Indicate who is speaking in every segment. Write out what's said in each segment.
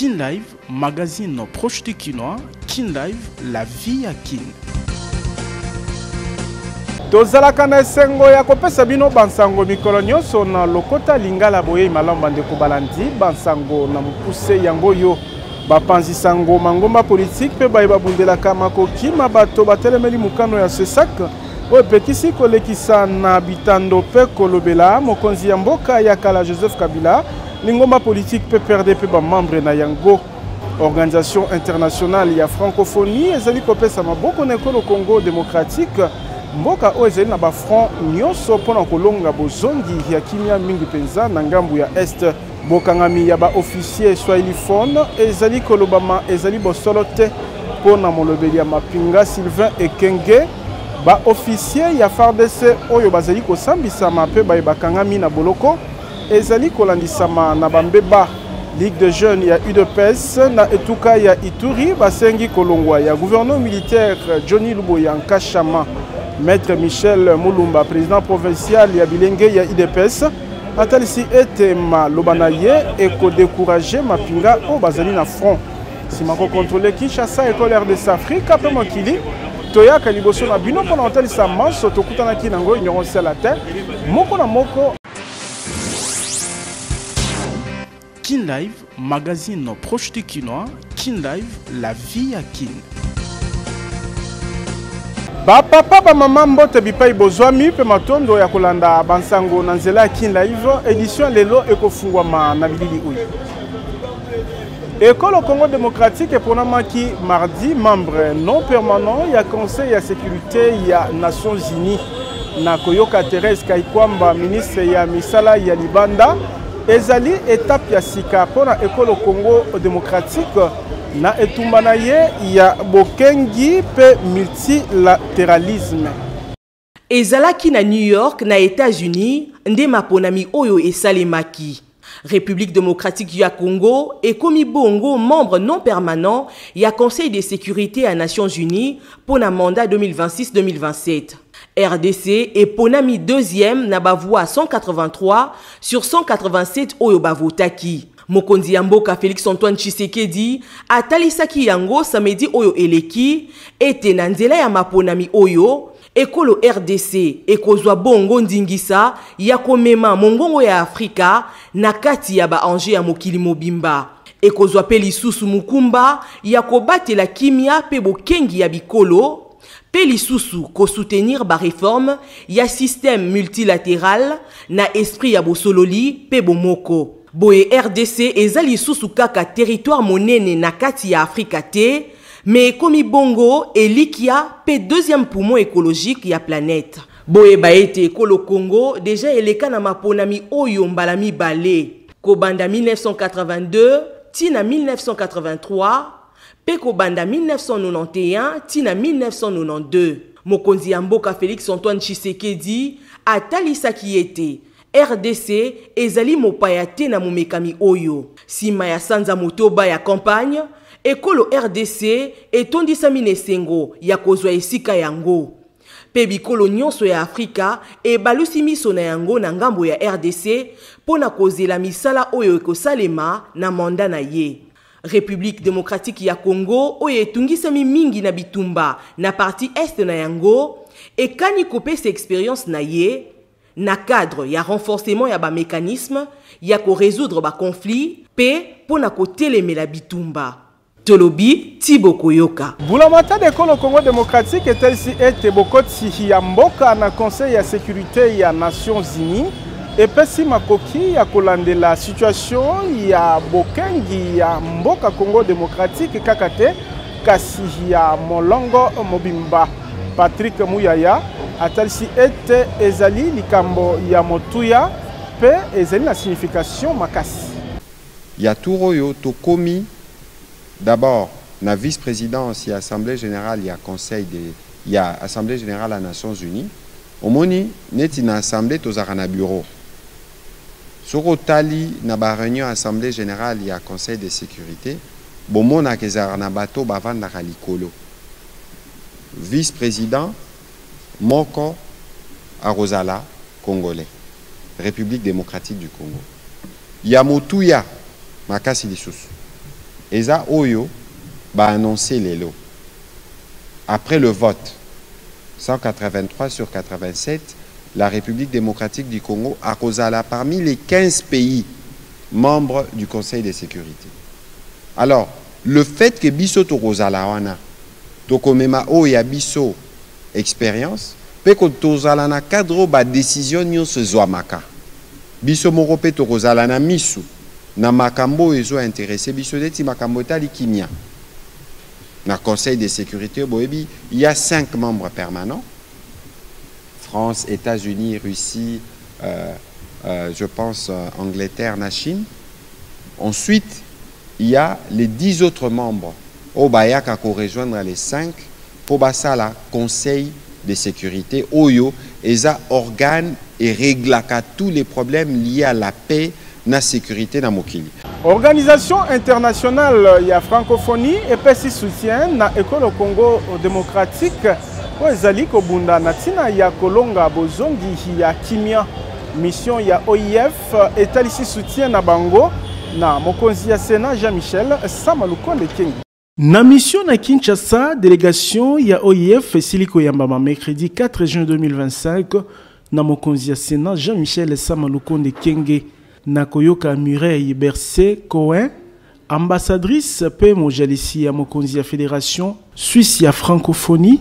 Speaker 1: Kin Live, magazine proche du Kinois. Kin Live, la vie à Kin.
Speaker 2: Tozalaka na sengo ya kopesa bino bansango mikolo nyonso na lokota lingala boye malamba ndeko balandi bansango na mupuse yango yo bapanzi sango mangomba politique pe baye babundelaka makoki mabato batelemeli mukano ya sesak oyo pekisi kolekisa na bitando pe kolobela mokonzi ya mboka ya kala Joseph Kabila lingomba politique pe perde pe ba membre na yango. Organisation internationale ya francophonie ezali kopesa maboko na ekolo Congo démocratique mboka oyo ezali na ba front nyonso mpona kolonga bozongi ya kimia mingi penza na ngambu ya est. Bokangami ya ba officier swahiliphone ezali kolobama ezali bosolo te mpona molobeli ya mapinga Sylvain Ekenge. Ba officier ya FARDC oyo bazali kosambisama pe baye bakangami na boloko ezali kolandisama na bambeba. Ligue de jeunes ya UDPS na etuka ya Ituri basengi kolongwa ya gouverneur militaire Johnny Luboya Nkashama. Maître Michel Moulumba, président provincial ya bilenge ya UDPS, atalisi ete malobana ye eko décourager mapinga o bazali na front. Simako contrôler Kinshasa école RDC Afrique pe mokili toyaka liboso na bino pona atalisa manso tokutana kinango ignorance sur la terre moko na moko.
Speaker 1: Kin Live, magazine proche du Kinois. Kin Live, la vie à Kin.
Speaker 2: Ba papa ba mama mbote bipai bozwami pe matondo ya kolanda bansango na nzela ya Kin Live édition lelo ekofungwama na bilili oyo. École Congo démocratique eponamaki mardi membre non permanent ya conseil ya sécurité ya Nations Unies na koyoka Thérèse Kaikwamba ministre ya misala ya Libanda ezali étape ya sika pona École Congo démocratique na etumbana ye ya bokengi pe multilatéralisme.
Speaker 3: Ezalaki na New York na États-Unis nde maponami oyo esalemaki. République démocratique du Congo et komi bongo membre non permanent ya Conseil de sécurité à Nations Unies pour un mandat 2026-2027. RDC et ponami deuxième na bavoa 183 sur 187 oyo bavotaki. Mokonzi ya mboka Félix Antoine Tshisekedi atalisaki yango samedi oyo eleki ete na nzela ya maponami oyo ekolo RDC ekozwa bongo ndingisa ya komema mongongo ya Afrika na kati ya ba anje ya mokili mobimba. Ekozwa pe lisusu mukumba ya kobatela kimia pe bokengi ya bikolo pe lisusu ko soutenir ba réforme ya système multilatéral na esprit ya bosololi pe bomoko. Boye RDC ezali lisusu kaka territoire monene na kati ya Afrika te, mais komi bongo elikia pe deuxième poumon écologique ya planète. Boye baete ekolo Congo déjà eleka na maponami oyo mbala mibale. Kobanda 1982 tina 1983 pe kobanda 1991 tina 1992. Mokonzi ya mboka Félix Antoine Tshisekedi atalisaki ete RDC ezali mopaya te na momekami oyo. Sima ya sanza motoba ya campagne, ekolo RDC etondisami nesengo ya kozwa esika yango. Pe bikolo nyonso ya Afrika ebalusi miso na yango na ngambo ya RDC pona kozela misala oyo ekosalema na manda na ye. République démocratique ya Congo oyo etungisami mingi na bitumba na parti est na yango ekani kopesa expérience na ye na cadre ya renforcement ya ba mécanisme ya ko résoudre ba conflit pe pona ko telemela bitumba. Tolobi Thibaut Koyoka.
Speaker 2: Boulamata de École Congo démocratique etelisi ete bokoti ya mboka na conseil ya sécurité ya Nations Unies epesi makoki ya kolandela situation ya bokengi ya mboka Congo démocratique kaka te kasi ya molongo mobimba. Patrick Muyaya atalisi ete ezali likambo ya motuya pe ezali na signification makasi.
Speaker 4: Ya turoyo tokomi d'abord na vice-présidence ya assemblée générale ya conseil de ya assemblée générale à Nations Unies. Omoni neti na assemblée tozaka na bureau. Soko tali na ba réunion assemblée générale ya conseil de sécurité bomona kezara na bato bavandaka likolo. Vice-président Moko Arozala, Congolais, République démocratique du Congo. Yamotuya, Makasi Lisusu. Eza Oyo va annoncer les lots. Après le vote, 183 sur 87, la République démocratique du Congo a Kozala parmi les 15 pays membres du Conseil de sécurité. Alors, le fait que Bisso Tokozala wana, Tokomema Oya Bisso expérience, peut que Tozala na cadre ba décision nyo se zoamaka. Bisso Morope Tokozala na misu, na makambo ezo intéressé, Bisso deti makambo tali kimia. Na Conseil de sécurité, il y a 5 membres permanents. France, États-Unis, Russie, je pense Angleterre, la Chine. Ensuite, il y a les 10 autres membres. Au Bayak à rejoindre les 5 pour le Conseil de sécurité. Oyo, ESA organe et règle tous les problèmes liés à la paix et la sécurité dans Mokili.
Speaker 2: Organisation internationale ya francophonie et pesi soutien na école Congo démocratique po ezali kobunda na tina ya kolonga bozongi ya kimia mission ya OIF etalisi soutien na bango na mokonzi ya Sénat Jean-Michel Samalukonde Kengi. Na mission na Kinshasa, délégation ya OIF esiliko yambama mercredi 4 juin 2025 na mokonzi ya Sénat Jean-Michel Samalukonde Kengi. Nakoyoka Mireille Bercé Cohen, ambassadrice pe mojalisi ya mokonzi ya Fédération Suisse ya francophonie,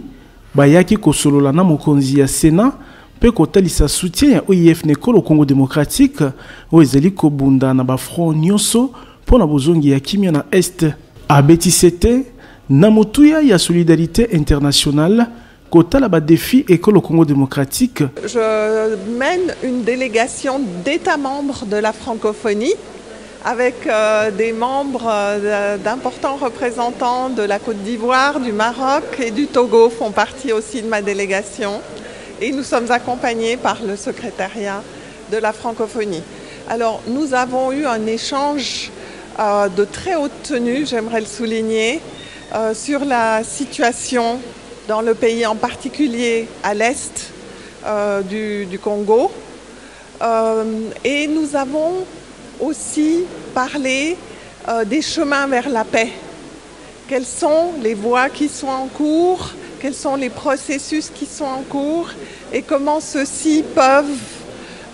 Speaker 2: bayaki kosolola na mokonzi ya Sénat pe kotalisa soutien ya OIF nekolo Congo démocratique o ezali kobunda na bafront nyonso pona bozongi ya kimia na Est. Abetisete na motuya ya solidarité internationale Kota la défi école Congo démocratique.
Speaker 5: Je mène une délégation d'États membres de la francophonie avec des membres d'importants représentants de la Côte d'Ivoire, du Maroc et du Togo font partie aussi de ma délégation. Et nous sommes accompagnés par le secrétariat de la francophonie. Alors nous avons eu un échange de très haute tenue, j'aimerais le souligner, sur la situation dans le pays, en particulier à l'est du Congo. Et nous avons aussi parlé des chemins vers la paix. Quelles sont les voies qui sont en cours, quels sont les processus qui sont en cours et comment ceux-ci peuvent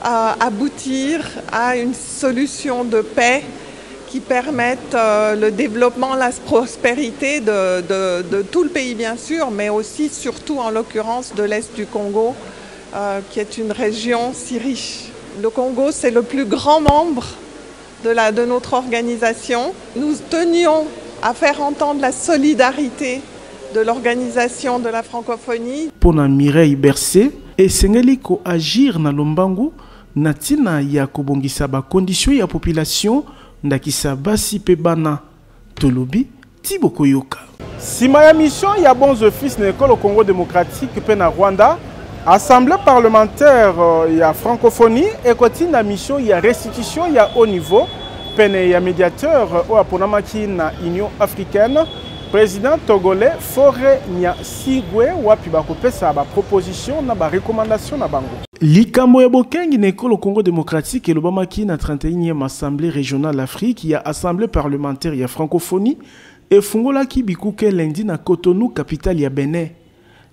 Speaker 5: aboutir à une solution de paix qui permettent le développement, la prospérité de tout le pays bien sûr, mais aussi surtout en l'occurrence de l'Est du Congo, qui est une région si riche. Le Congo, c'est le plus grand membre de notre organisation. Nous tenions à faire entendre la solidarité de l'organisation de la francophonie.
Speaker 2: Pour Mireille Bercé, et Sengeli ko agir na lombangu, natina ya kobongisa ba condition ya population ndakisa basi pe bana tolobi Tiboko Yoka. Sima ya mission ya bons office na école Congo démocratique pe na Rwanda, assemblée parlementaire ya francophonie ekoti na mission ya restitution ya haut niveau pene ya médiateur o aponamaki na Union africaine. Président togolais Faure Nyasigwe wapi bakopesa ba proposition na ba recommandation na bango. Likambo ya bokengi na école Congo démocratique elobamaki na 31e assemblée régionale Afrique ya assemblée parlementaire ya francophonie et fungolaki bikuke lundi na Cotonou capitale ya Benin.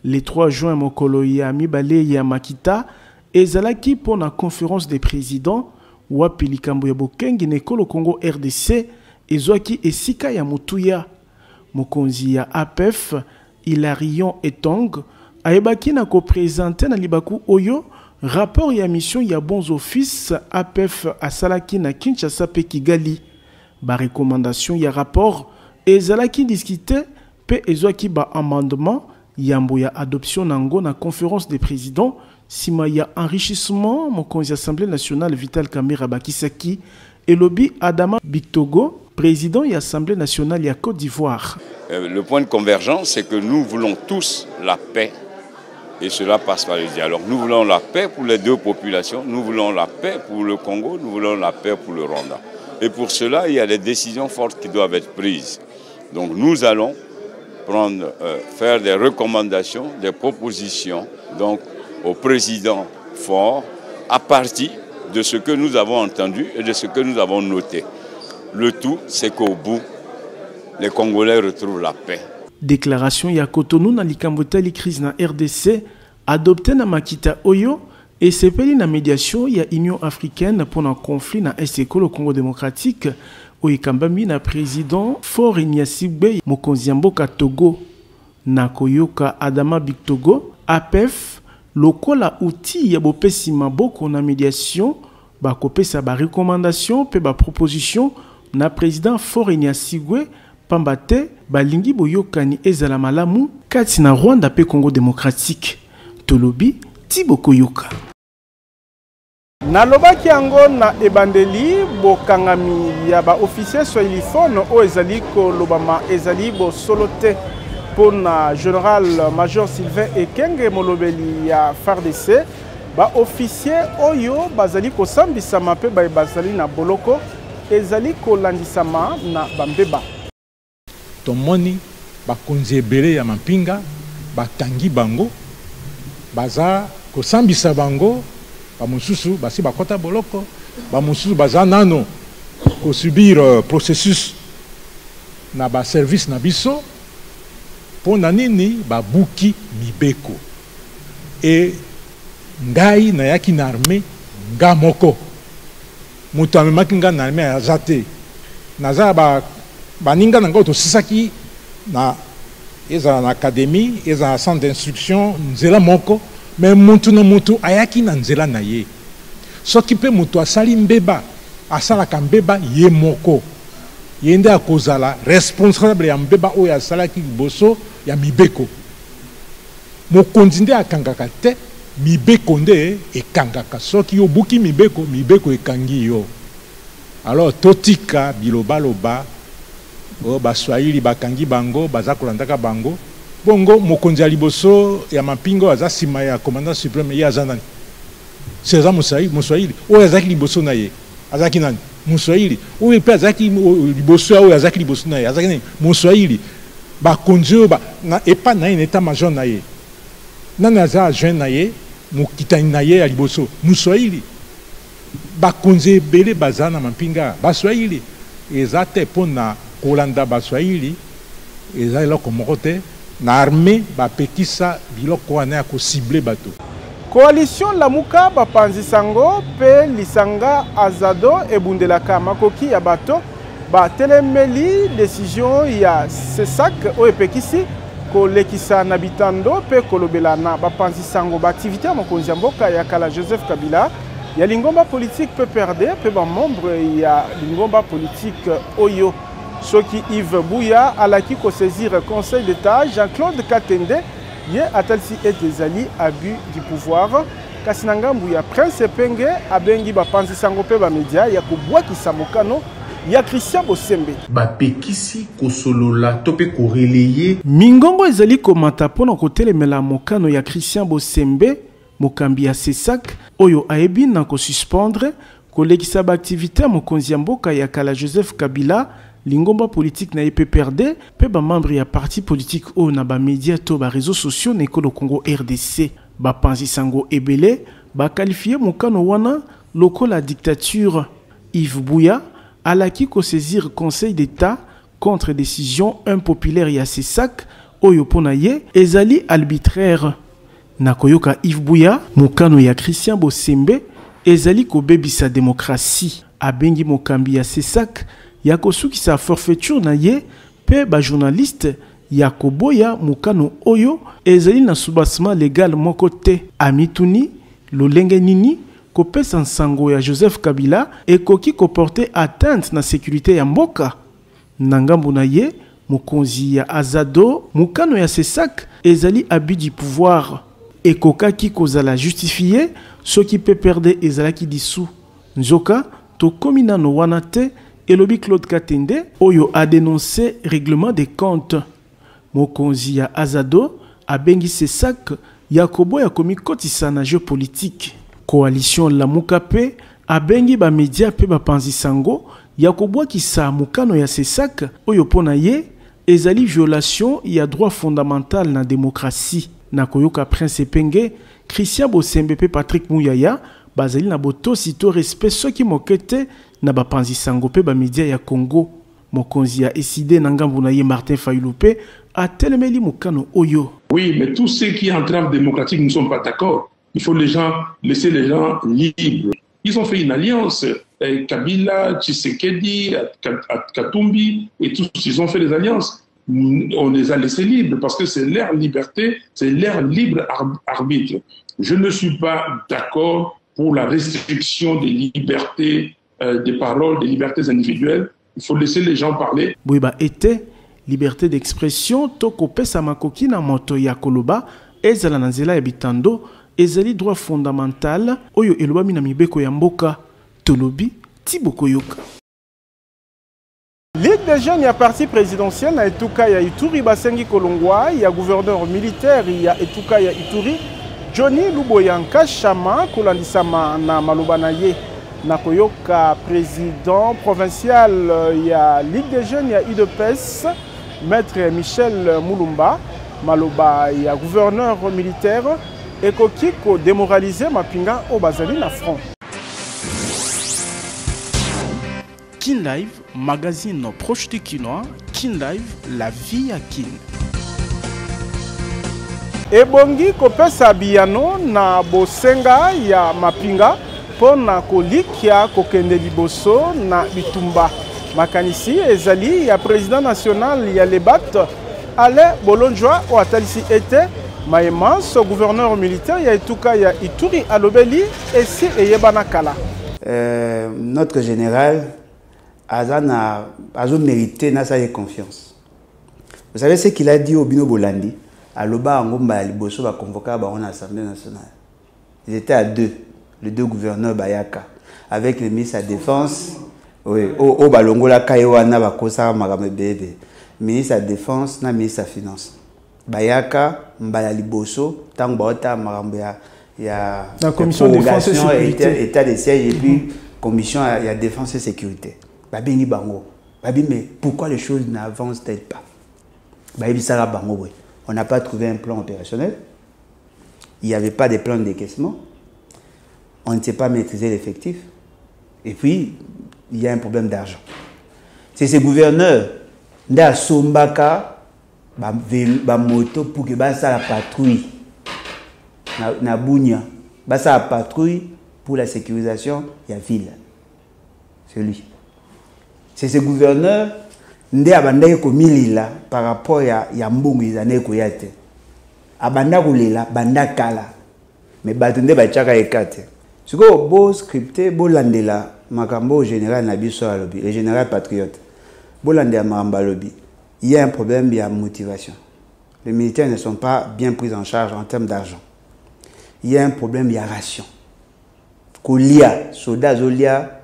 Speaker 2: Le 3 juin mokolo ya mibale ya Makita ezalaki pour la conférence des présidents wapi likambo ya bokengi na école Congo RDC ezwaki esika ya mutuya. Mokonzi ya APF, Hilarion Etong, aebaki na ko-présenté na libaku oyo rapport ya mission ya bons office APF asalaki na Kinshasa pe Kigali. Ba recommandation ya rapport ezalaki discuté pe ezwaki ba amendement yambo ya adoption nango na conférence des présidents sima ya enrichissement mokonzi Assemblée nationale Vital Kamerhe bakisaki elobi Adama Bictogo président de l'Assemblée nationale de Côte d'Ivoire.
Speaker 6: Le point de convergence, c'est que nous voulons tous la paix. Et cela passe par le dialogue. Nous voulons la paix pour les deux populations. Nous voulons la paix pour le Congo. Nous voulons la paix pour le Rwanda. Et pour cela, il y a des décisions fortes qui doivent être prises. Donc nous allons faire des recommandations, des propositions donc, au président fort à partir de ce que nous avons entendu et de ce que nous avons noté. Le tout, c'est qu'au bout, les Congolais retrouvent la paix.
Speaker 1: Déclaration ya Cotonou na likambotali crise na RDC adopté na Makita Oyo et sepeli na médiation ya Union africaine pour un conflit na Est le Congo démocratique oyikambami na président Faure Gnassingbe mokonzi ya mboka Togo na koyoka Adama Bictogo APF lokola outil ya bopesi maboko na médiation ba kopesa ba recommandation pe ba proposition na président Faure Gnassingbe pambate balingi boyokani ezala malamu kati na Rwanda pe Congo démocratique tolobi Tiboko Yoka
Speaker 2: nalobaki yango na ebandeli bokangami ya ba officier swahiliphone o ezali kolobama ezali bosolo te pona général major Sylvain Ekenge molobeli ya FARDC ba officier oyo bazali kosambisama pe bazali na boloko ezali kolandisama na bambeba
Speaker 7: tomoni bakonzi ebele ya mampinga bakangi bango baza kosambisa bango bamosusu basi bakota boloko bamosusu baza nano kosubir processus na ba service na biso pona nini babuki mibeko e ngai nayaki na armée nga moko moto amemaki nga na armée aza te naza baninga na ngo tosisaki na ezala na académie ezala na centre d'instruction nzela moko mais mutu na mutu ayaki na nzela na ye soki mpe mutu asali mbeba asalaka mbeba ye moko ye nde akozala responsable ya mbeba oyo asalaki liboso ya mibeko mokonzi nde akangaka te mibeko nde ekangaka soki obuki mibeko ekangi yo alors totika bilobaloba o baswahili bakangi bango baza kolandaka bango bongo mokonzi ya liboso ya mapingo aza nsima ya commandant suprême ye aza nani seza moswahili oyo azalaki liboso na ye azalaki nani moswahili oyo mpe azalaki liboso ya oyo azalaki liboso na ye azalaki nani moswahili bakonzi oyo epa na ye na état major na ye nani aza adjoint na ye mokitani na ye ya liboso moswahili bakonzi ebele baza na mapinga baswahili eza te mpo na kolanda baswahili eza eloko moko te na armée bapekisa biloko wana ya kosible bato
Speaker 2: coalition lamuka bapanzisango pe lisanga azado ebundelaka makoki ya bato batelemeli décision ya CESAC oyo epekisi kolekisa na bitando pe kolobela na bapanzisango baaktivité ya mokonzi ya mboka ya kala Joseph Kabila ya lingomba politique PPRD pe bamembre ya lingomba politique oyo soki Yves Bouya alaki ko saisir conseil d'état Jean-Claude Katende ye atalisi etezali abus du pouvoir kasi na ngambu ya Prince Penge abengi bapanzi sango pe ba media ya kobwakisa mokano ya Christian Bosembe
Speaker 1: bapekisi kosolola to pe koreleye mingongo ezali komata pona kotelemela mokano ya Christian Bosembe mokambi ya CESAC oyo ayebi na ko suspendre kolekisa ba activité mokonzi ya mboka ya kala Joseph Kabila lingomba politique na EPPRD pe ba membre ya parti politique o na ba média to ba réseaux sociaux na ekolo Congo RDC ba panzi sango ebele ba qualifier mokano wana lokola dictature. Yves Bouya alaki ko saisir conseil d'état contre décision impopulaire ya CESAC oyo pona ye ezali arbitraire na koyoka Yves Bouya mokano ya Christian Bosembe ezali ko bebisa démocratie abengi mokambi ya CESAC ya kosukisa forfaiture na ye pe ba journaliste ya koboya mukano oyo ezali na soubassement légal moko te amituni lolenge nini kopesa nsango ya Joseph Kabila ekoki koporter atteinte na sécurité ya mboka na ngambu na ye mokonzi ya Azado mukano ya CESAC ezali abus du pouvoir ekokaki kozala justifié soki pe perde ezalaki dissous nzoka to komina no wana te elobi Claude Katende oyo a dénoncé règlement des comptes mokonzi ya Azado abengi CESAC yakobo ya komi kotisa na jeu politique coalition lamuka pe abengi ba média pe ba panzisango yakobo kisa mukano ya CESAC oyo pona ye ezali violation ya droit fondamental na démocratie na koyoka Prince Penge Christian Bosembe pe Patrick Muyaya bazali na boto sito respect soki mokete na bapanzi sango pe ba media ya Congo Mokonzi a décidé Nangambu na ye Martin Fayulupe a telemeli mukano oyo.
Speaker 8: Oui, mais tous ceux qui entravent démocratique ne sont pas d'accord. Il faut laisser les gens libres. Ils ont fait une alliance. Kabila, Tshisekedi, Katumbi et tous, ils ont fait des alliances. On les a laissés libres parce que c'est leur liberté, c'est leur libre arbitre. Je ne suis pas d'accord pour la restriction des libertés des paroles, des libertés individuelles. Il faut laisser les gens parler.
Speaker 1: Bouiba était liberté d'expression, toko pesa makoki na moto ya koloba, ezala na nzela ya bitando, ezali droit fondamental, oyo eloba mina mibeko ya mboka, tolobi, tiboko yoka.
Speaker 2: Ligue des jeunes, il y a parti présidentiel, na etuka ya Ituri, Basengi Kolongwa, il y a gouverneur militaire, il y a etuka ya Ituri, Johnny Luboyanka Chama, Kolandisama na Malobanaye, Nakoyoka, président provincial, il y a Ligue des jeunes, il y a UDPS, Maître Michel Moulumba, Maloba, il y a gouverneur militaire, et Kokiko démoralisé Mapinga au Bazali na front.
Speaker 1: Kin Live, magazine proche du Kinois, Kin Live, la vie à Kin.
Speaker 2: Ebongi kopesa biyano na bosenga ya Mapinga pona kolikia kokende liboso na bitumba. Makanisi ezali ya président national ya Lebat Ale Bolonjoa o atalisi ete maema so gouverneur militaire ya etuka ya Ituri alobeli esi eyebana kala.
Speaker 9: Notre général a mérité na sa confiance. Vous savez ce qu'il a dit au Bino Bolandi? À Loba Angomba Liboso va convoquer à l'Assemblée nationale. Ils étaient à deux, les deux gouverneurs Bayaka, avec le ministre de la Défense, oui, au Balongola Kayewana Bakosa Magamebebe, ministre de la Défense, na ministre de la Finance. Bayaka, Mbaya Liboso, Tangbota Marambia, il y a
Speaker 2: la commission de défense et sécurité,
Speaker 9: état de siège et puis commission il y a défense et sécurité. Babini Bango, Babi, mais pourquoi les choses n'avancent-elles pas? Babi Sara Bango, oui. On n'a pas trouvé un plan opérationnel. Il n'y avait pas de plan de décaissement. On ne sait pas maîtriser l'effectif. Et puis, il y a un problème d'argent. C'est ces gouverneurs, Nda Sombaka, moto pour que ça la patrouille. Na Bounia, ça la patrouille pour la sécurisation de la ville. C'est lui. C'est ces gouverneurs. Nde abanda ko milila par rapport ya mbongo izane ko yate abanda kulela banda kala mais batunde ba chaka ekate siko bo scripté bo landela makambo général na biso alobi le général patriote bo landela makambo alobi il y a un problème de motivation. Les militaires ne sont pas bien pris en charge en termes d'argent. Il y a un problème de ration kolia soda zolia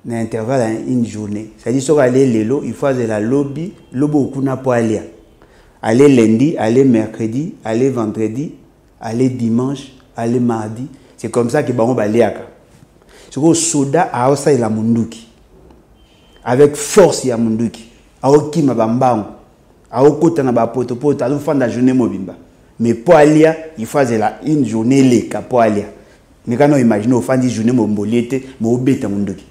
Speaker 9: na intervalle à une journée. C'est-à-dire qu'il aller l'élo, il faut aller la lobby, lobo kuna pour aller. Aller lundi, aller mercredi, aller vendredi, aller dimanche, aller mardi. C'est comme ça que bango baliaka. C'est que soda a osa la munduki. Avec force ya munduki. Aoki mabambango. Aokota na ba poto poto, azo fanda journée mobimba. Mais pour aller, il faut aller une journée leka pour aller. Mais quand on imagine au fandi journée momboliete, mo beta munduki.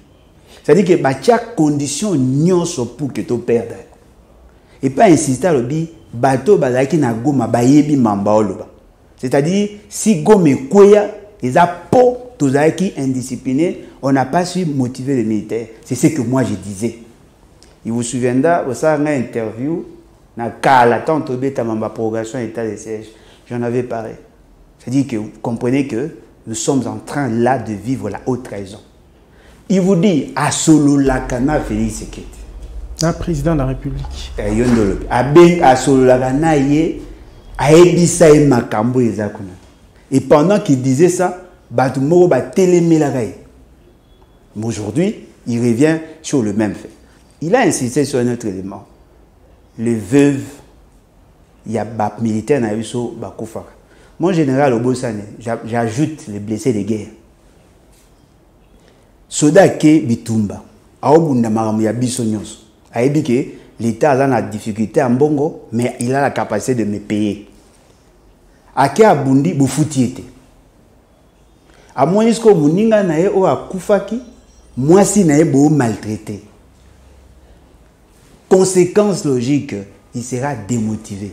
Speaker 9: C'est-à-dire que chaque condition nyonso pour que tu perdes. Et pas insister à l'obi, bateau bazaki na goma bayebi mamba oloba. C'est-à-dire, si gome kwea, ils a po tozaki indiscipliné, on n'a pas su motiver les militaires. C'est ce que moi je disais. Il vous souviendra, vous savez, une interview, na kala tant tobeta mamba progression état de siège, j'en avais parlé. C'est-à-dire que vous comprenez que nous sommes en train là de vivre la haute trahison. Il vous dit, à solo la cana Félix Sekete.
Speaker 1: Un président de la République.
Speaker 9: À solo la cana yé, a ebisa et makambo ezakuna. Et pendant qu'il disait ça, Batumoro ba télémé la gaye. Aujourd'hui, il revient sur le même fait. Il a insisté sur un autre élément. Les veuves, il y a des militaires na biso bakufaka. Mon général Obosane, j'ajoute les blessés de guerre. Soda ke bitumba aobunda maramu ya biso nyonso ayebi ke l'état a la difficulté en bongo mais il a la capacité de me payer ake abundi bufuti ete amoni sko muninga na ye o akufaki mwasi na ye bo maltraité conséquence logique, il sera démotivé.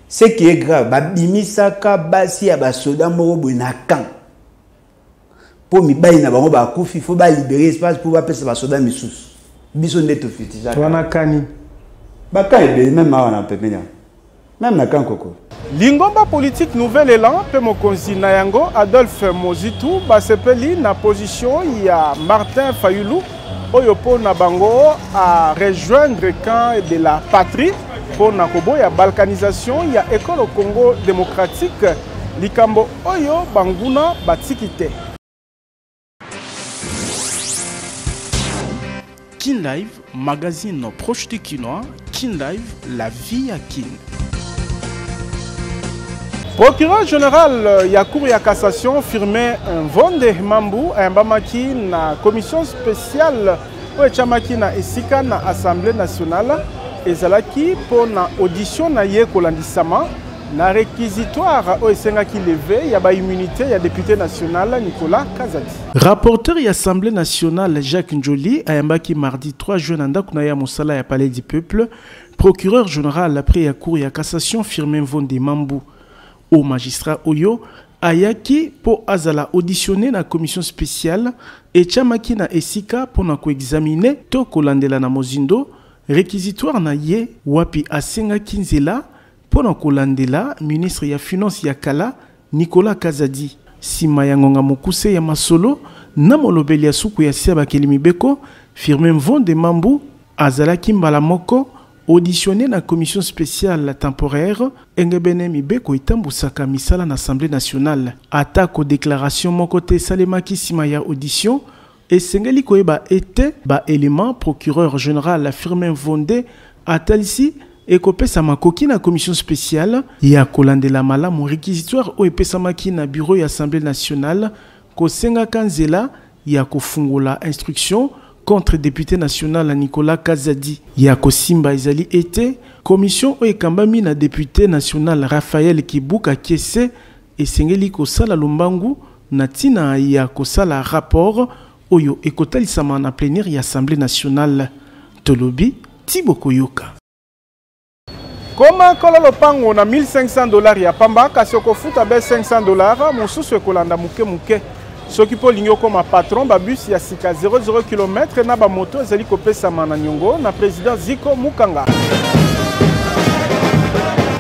Speaker 9: Ce qui est grave, babimisaka basi ya basoda moko na camp. Pour mi bayi na bango ba kufi, il faut ba libérer espace pour ba pesa basoda misusu. Biso ndeto fitiza.
Speaker 2: Twana kani.
Speaker 9: Baka ebe même na pepenya. Même na kankoko.
Speaker 2: Lingomba politique nouvel élan pe mokonzi na yango Adolphe Mozitu basepeli na position ya Martin Fayulu oyo po na bango à rejoindre camp de la patrie pour na kobo ya balkanisation ya école au Congo démocratique likambo oyo banguna batikite.
Speaker 1: Kin Live, magazine proche du Kinois. Kin Live, la vie à Kin.
Speaker 2: Procureur général ya Cour ya cassation firmé un Vonde Mambu Mbamaki na commission spéciale pour chamaki na esika na Assemblée nationale ezalaki pour na audition na ye kolandisama na réquisitoire o esengaki levé ya ba immunité ya député national Nicolas Kazadi.
Speaker 1: Rapporteur ya Assemblée nationale Jacques Njoli ayambaki mardi 3 juin na ndako na ya mosala ya Palais du Peuple. Procureur général après ya Cour ya cassation firmé Vonde Mambu au magistrat Oyo ayaki po azala auditionné na commission spéciale et chamaki na esika pour na ko examiner to kolandela na mozindo réquisitoire na ye wapi asenga kinzela pour na kolandela ministre ya finance ya kala Nicolas Kazadi sima ya ngonga mokuse ya masolo na molobeli ya suku ya siaba kelimibeko firme Vonde Mambu azalaki mbala moko auditionné na commission spéciale temporaire engebene mibeko itambusaka misala na Assemblée nationale attaque aux déclarations mokote salemaki sima ya audition et sengeli koyeba ete ba élément procureur général Firmin Vonde atalisi ekopesa makoki na commission spéciale ya kolandela malamu réquisitoire o epesamaki na bureau ya Assemblée nationale kosenga kanzela ya kofungula instruction contre député national Nicolas Kazadi. Yako Simba Izali était commission o ekambami na député national Raphaël Kibuka Kiese et sengeli kosala lombangu na tina ya kosala rapport oyo ekotalisama na plénière ya Assemblée nationale. Tolobi Thibaut Koyoka.
Speaker 2: Koma kola lopango na $1,500 ya pamba kasi okofuta be $500 mosusu ekolanda muke. Soki po lingo comme patron babus ya sika 00 km na ba moto ezali kopesa mana nyongo na président Ziko Mukanga.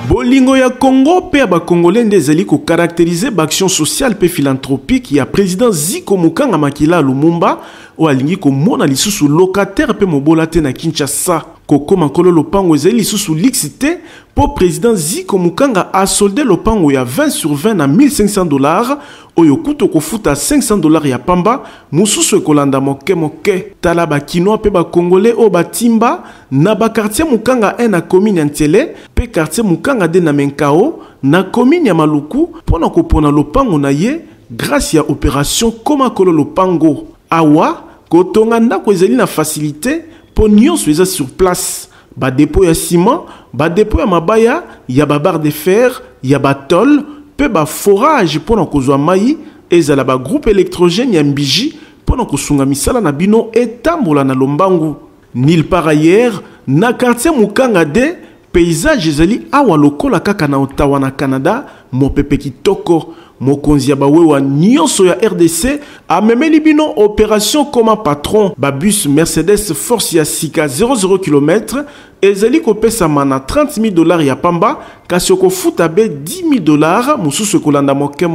Speaker 1: Bolingo ya Congo pe ba congolais ndezali ko caractériser ba action sociale pe philanthropique ya président Ziko Mukanga makila Lumumba o alingi ko mona lisusu locataire pe mobola te na Kinshasa. Koko makolo lopango ezali lisusu lixité pour président Ziko Mukanga a soldé lopango ya 20 sur 20 na $1,500 oyo kuto kofuta $500 ya pamba mususu ekolanda moke tala ba kinois pe ba congolais o batimba na ba quartier Mukanga 1 na commune ya Ntele pe quartier Mukanga 2 na Menkao na commune ya Maluku pona kopona lopango na ye grâce ya opération koma kolo lopango awa kotonga ndako ezali na facilité pour nyonso eza sur place ba dépôt ya ciment ba dépôt ya mabaya ya ba barre de fer ya ba tôle pe ba forage pona kozwa mai ezala ba groupe électrogène ya mbiji pona kosunga misala na bino etambola na lombangu nil par ailleurs na quartier Mukanga de paysage ezali awa lokola kaka na Ottawa na Canada mopepe kitoko mokonzi ya bawewa nyonso ya RDC amemeli bino opération comme patron babus Mercedes force ya sika 00 km ezali kopesa mana $30,000 ya pamba kasi okofuta be $10,000 mususu kolanda moke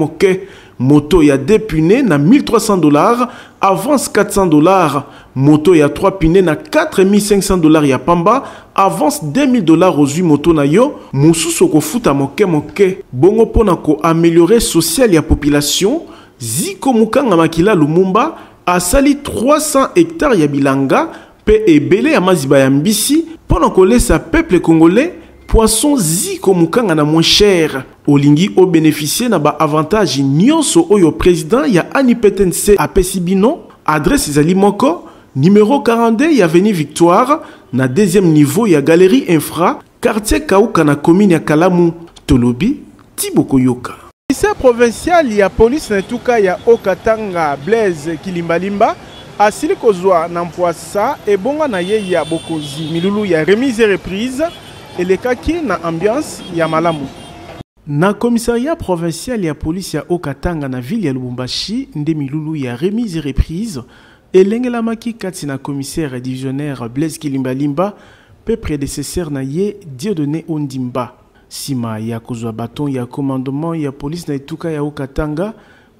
Speaker 1: moto ya 2 pneus na $1,300 avance $400 moto ya 3 pneus na $4,500 ya pamba avance $2,000 aux 8 moto na yo mususu kofuta moke bongo pona ko améliorer social ya population Ziko Mukanga makila Lumumba asali 300 hectares ya bilanga pe ebele ya maziba ya mbisi pona kolesa peuple congolais poisson Ziko Mukanga na moins cher olingi o bénéficier na ba avantage nyonso oyo président ya ANIPTNC apesi bino adresse ezali moko numéro 42 ya avenue Victoire na deuxième niveau ya galerie infra quartier Kauka na commune ya Kalamu Tolobi Thibaut Koyoka.
Speaker 2: Lycée provincial ya police na tuka ya Okatanga Blaise Kilimbalimba asili kozwa na mpwasa ebonga na ye ya bokonzi milulu ya remise et reprise elekaki na ambiance ya malamu. Na commissariat provincial ya police ya Okatanga na ville ya Lubumbashi nde milulu ya remise et reprise elengelamaki kati na commissaire divisionnaire Blaise Kilimbalimba pe prédécesseur na ye Dieudonné Ondimba. Sima ya kozwa baton ya commandement ya police na etuka ya Okatanga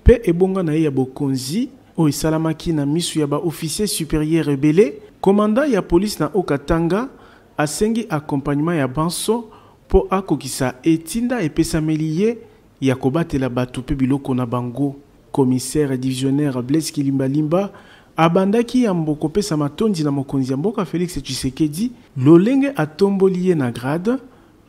Speaker 2: pe ebonga na ye ya bokonzi o esalamaki na misu ya ba officier supérieur rebelle, commandant ya police na Okatanga asengi accompagnement ya banso po akokisa etinda epesameli ye ya kobatela bato pe biloko na bango. Commissaire divisionnaire Blaise Kilimbalimba abandaki ya mboko pesa matondi na mokonzi ya mboka Félix Tshisekedi lolenge atomboli ye na grade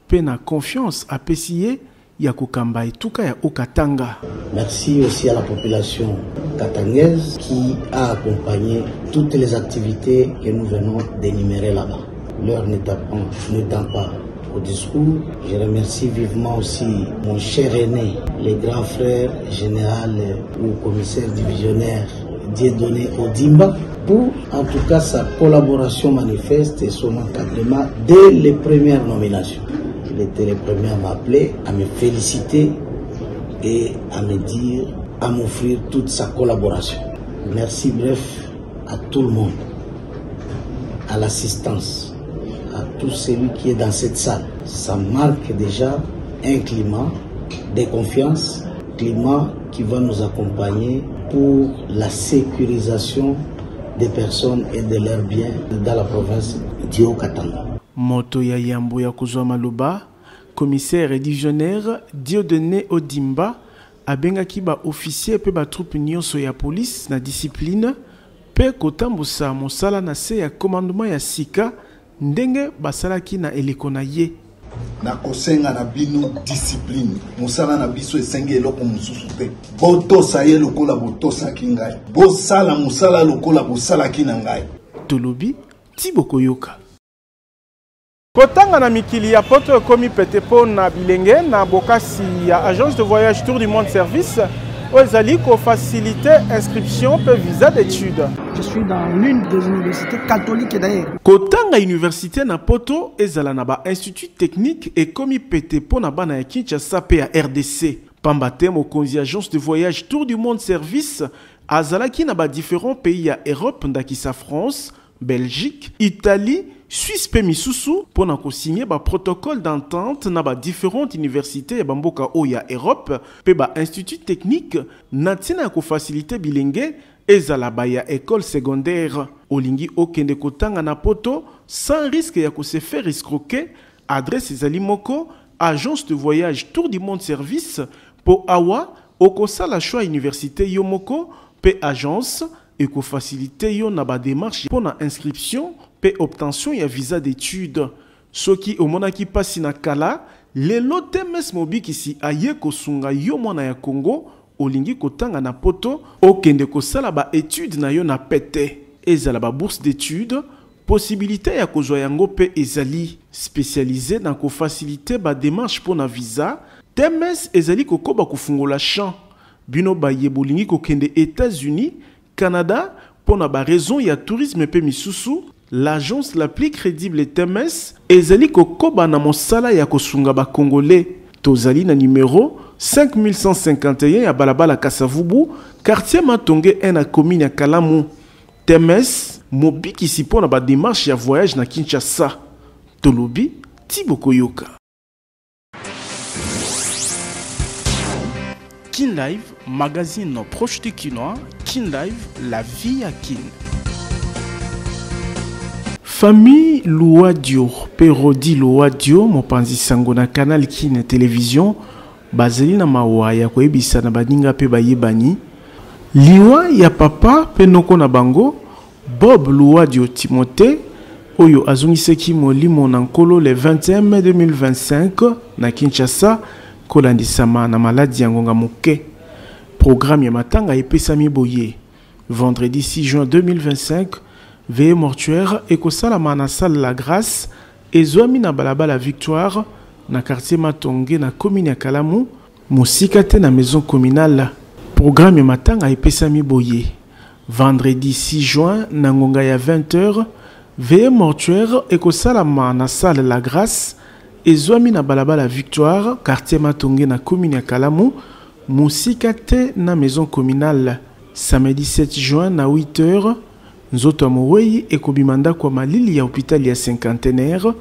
Speaker 2: pe na confiance apesi ye ya kokamba etuka ya Okatanga.
Speaker 10: Merci aussi à la population katangaise qui a accompagné toutes les activités que nous venons d'énumérer là-bas. L'heure n'étant pas au discours, je remercie vivement aussi mon cher aîné, le grand frère général ou commissaire divisionnaire Dieudonné Ondimba, pour en tout cas sa collaboration manifeste et son encadrement dès les premières nominations. Il était le premier à m'appeler, à me féliciter et à me dire, à m'offrir toute sa collaboration. Merci bref à tout le monde, à l'assistance, à tout celui qui est dans cette salle. Ça marque déjà un climat de confiance, climat qui va nous accompagner pour la sécurisation des personnes et de leurs biens dans la province d'Okatanga.
Speaker 2: Moto ya yambo ya kozwa maloba, commissaire et divisionnaire Dieudonné Ondimba abengaki ba officier pe ba troupe nyonso ya police na discipline pe kotambusa mosala na se ya commandement ya sika ndenge basalaki na eleko na ye.
Speaker 11: Na kosenga na bino discipline mosala na biso esenge eloko mosusu te botosa ye lokola botosaki ngai bosala mosala lokola bosalaki na ngai.
Speaker 2: Tolobi Tiboko Yoka. Kotanga na mikili ya poto ekomi pete po na bilenge na bokasi ya agence de voyage Tour du Monde Service ozali ko faciliter inscription pe visa d'études.
Speaker 12: Je suis dans l'une des universités catholiques d'ailleurs.
Speaker 2: Kotanga université na poto ezala na ba institut technique ekomi pete po na bana ya Kinshasa pe ya RDC. Pambate mokonzi agence de voyage Tour du Monde Service azalaki na ba différents pays ya Europe ndakisa France, Belgique, Italie, Suisse pe misusu pour na ko signer ba protocole d'entente na ba différentes universités ya bamboka o ya Europe pe ba institut technique na tina ko faciliter bilenge ezala ba ya école secondaire olingi okende kotanga na poto sans risque ya ko se faire escroquer. Adresse ezali moko agence de voyage Tour du Monde Service po awa okosala choix université yo moko pe agence et ko faciliter yo na ba démarche pour na inscription pe obtention ya visa d'études. Soki omonaki pasi na kala lelo temes mobiki si aye kosunga yo mwana ya Congo olingi kotanga na poto okende kosala ba études na yo na pete ezala ba bourse d'études possibilité ya kozwa yango pe ezali spécialisé dans ko faciliter ba démarche pour na visa. Temes ezali kokoba kufungola champ bino ba yebolingi kokende États-Unis, Canada pour na ba raison ya tourisme pe misusu. L'agence la plus crédible Temes ezali kokoba na mosala ya kosunga ba congolais. Tozali na numéro 5151 ya balabala Kasavubu, quartier Matonge 1 na commune ya Kalamu. Temes mobiki si pona ba démarche ya voyage na Kinshasa. Tolobi Tiboko Yoka. Kin Live, magazine proche de Kinois. Kin Live, la vie à Kin. Famille Louadio, Perodi Louadio, mopanzi sango na canal Kin télévision, bazeli na mawa ya koyebisa na baninga pe bayebani. Liwa ya papa pe noko na bango, Bob Louadio Timothée, oyo azungiseki molimo na nkolo le 21 mai 2025 na Kinshasa, kolandisama na maladi ya ngonga moke. Programme ya matanga epesami boye. Vendredi 6 juin 2025, veillée mortuaire ekosalama na salle La Grâce ezwami na balabala Victoire na quartier Matonge na commune ya Kalamu mosika te na maison communale. Programme ya matanga epesami boye.
Speaker 1: Vendredi 6 juin, na ngonga ya 20h, veillée mortuaire ekosalama na salle La Grâce, ezwami na balabala Victoire, quartier Matonge na commune ya Kalamu, musika te na maison communale. Samedi 7 juin na 8h, nzoto amowei ekobimanda kwa malili ya hôpital ya cinquantenaire,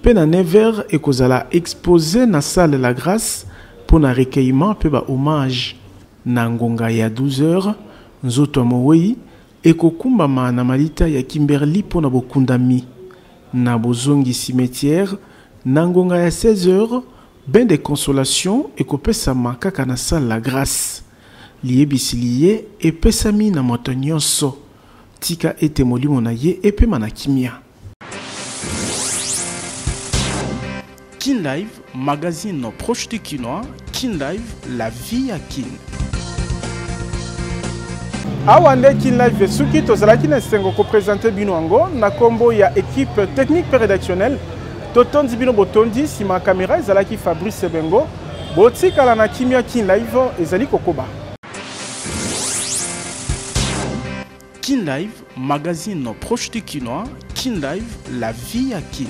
Speaker 1: pe na 9h ekozala exposé na salle La Grâce pour na recueillement pe ba hommage. Na ngonga ya 12h, nzoto amowei ekokumbama na malita ya Kimberly pour na bokundami. Na bozongi cimetière, na ngonga ya 16h, ben de consolation ekopesama kaka na salle La Grâce. Liebisi liye epesami na moto nyonso. Tika ete molimo na ye epema na kimia. Kin Live, magazine proche du Kinois. Kin Live, la vie à Kin.
Speaker 2: Awande Kin Live suki tozalaki na sengo ko présenter bino ango na kombo ya équipe technique et rédactionnelle. Totondi bino botondi sima caméra ezalaki Fabrice Bengo. Botikala na kimia Kin Live ezali kokoba.
Speaker 1: Kin Live, magazine proche du Kinois. Kin Live, la vie à Kin.